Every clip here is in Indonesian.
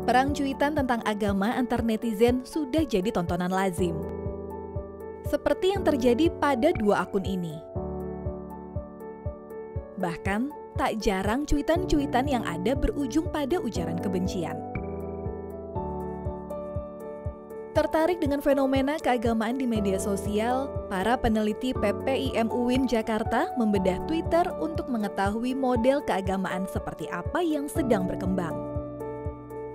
Perang cuitan tentang agama antar netizen sudah jadi tontonan lazim. Seperti yang terjadi pada dua akun ini. Bahkan, tak jarang cuitan-cuitan yang ada berujung pada ujaran kebencian. Tertarik dengan fenomena keagamaan di media sosial, para peneliti PPIM UIN Jakarta membedah Twitter untuk mengetahui model keagamaan seperti apa yang sedang berkembang.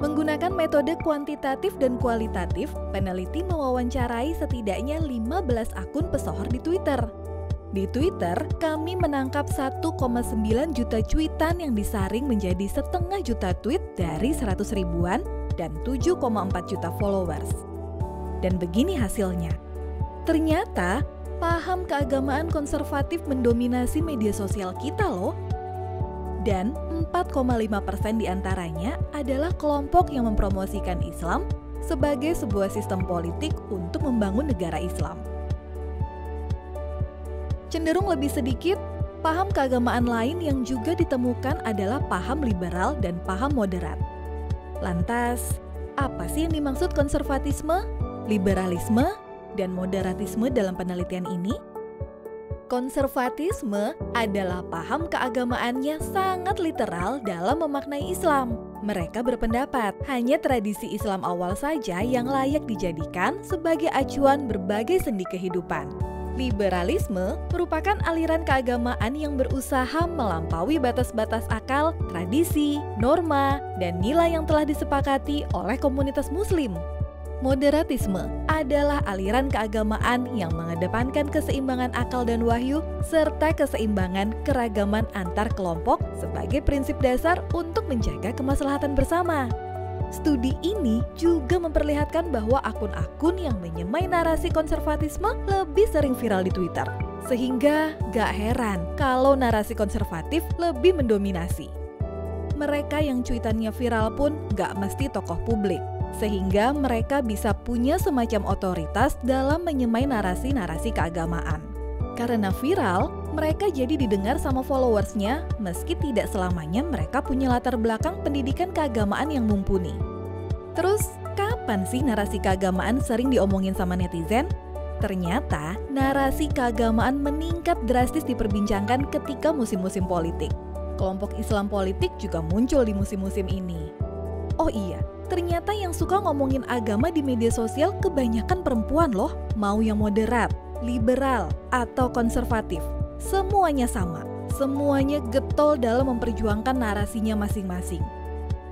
Menggunakan metode kuantitatif dan kualitatif, peneliti mewawancarai setidaknya 15 akun pesohor di Twitter. Di Twitter, kami menangkap 1,9 juta cuitan yang disaring menjadi 0,5 juta tweet dari 100 ribuan dan 7,4 juta followers. Dan begini hasilnya. Ternyata, paham keagamaan konservatif mendominasi media sosial kita loh. Dan 4,5% diantaranya adalah kelompok yang mempromosikan Islam sebagai sebuah sistem politik untuk membangun negara Islam. Cenderung lebih sedikit, paham keagamaan lain yang juga ditemukan adalah paham liberal dan paham moderat. Lantas, apa sih yang dimaksud konservatisme, liberalisme, dan moderatisme dalam penelitian ini? Konservatisme adalah paham keagamaannya sangat literal dalam memaknai Islam. Mereka berpendapat hanya tradisi Islam awal saja yang layak dijadikan sebagai acuan berbagai sendi kehidupan. Liberalisme merupakan aliran keagamaan yang berusaha melampaui batas-batas akal, tradisi, norma, dan nilai yang telah disepakati oleh komunitas Muslim. Moderatisme adalah aliran keagamaan yang mengedepankan keseimbangan akal dan wahyu serta keseimbangan keragaman antar kelompok sebagai prinsip dasar untuk menjaga kemaslahatan bersama. Studi ini juga memperlihatkan bahwa akun-akun yang menyemai narasi konservatisme lebih sering viral di Twitter. Sehingga gak heran kalau narasi konservatif lebih mendominasi. Mereka yang cuitannya viral pun gak mesti tokoh publik. Sehingga mereka bisa punya semacam otoritas dalam menyemai narasi-narasi keagamaan. Karena viral, mereka jadi didengar sama followersnya meski tidak selamanya mereka punya latar belakang pendidikan keagamaan yang mumpuni. Terus, kapan sih narasi keagamaan sering diomongin sama netizen? Ternyata, narasi keagamaan meningkat drastis diperbincangkan ketika musim-musim politik. Kelompok Islam politik juga muncul di musim-musim ini. Oh iya, ternyata yang suka ngomongin agama di media sosial kebanyakan perempuan loh, mau yang moderat, liberal, atau konservatif. Semuanya sama, semuanya getol dalam memperjuangkan narasinya masing-masing.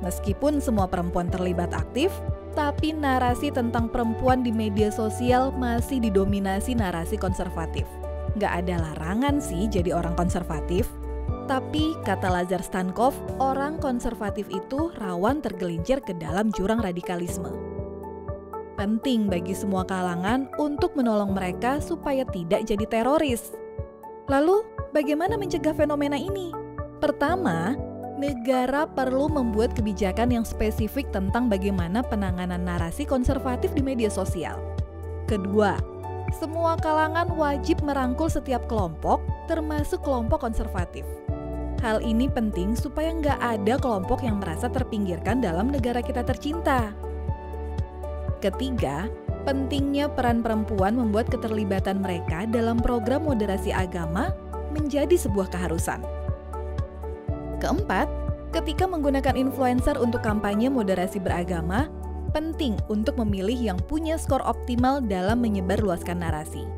Meskipun semua perempuan terlibat aktif, tapi narasi tentang perempuan di media sosial masih didominasi narasi konservatif. Nggak ada larangan sih jadi orang konservatif. Tapi, kata Lazar Stankov, orang konservatif itu rawan tergelincir ke dalam jurang radikalisme. Penting bagi semua kalangan untuk menolong mereka supaya tidak jadi teroris. Lalu, bagaimana mencegah fenomena ini? Pertama, negara perlu membuat kebijakan yang spesifik tentang bagaimana penanganan narasi konservatif di media sosial. Kedua, semua kalangan wajib merangkul setiap kelompok, termasuk kelompok konservatif. Hal ini penting supaya nggak ada kelompok yang merasa terpinggirkan dalam negara kita tercinta. Ketiga, pentingnya peran perempuan membuat keterlibatan mereka dalam program moderasi agama menjadi sebuah keharusan. Keempat, ketika menggunakan influencer untuk kampanye moderasi beragama, penting untuk memilih yang punya skor optimal dalam menyebarluaskan narasi.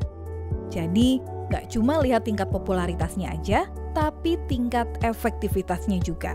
Jadi, nggak cuma lihat tingkat popularitasnya aja, tapi tingkat efektivitasnya juga.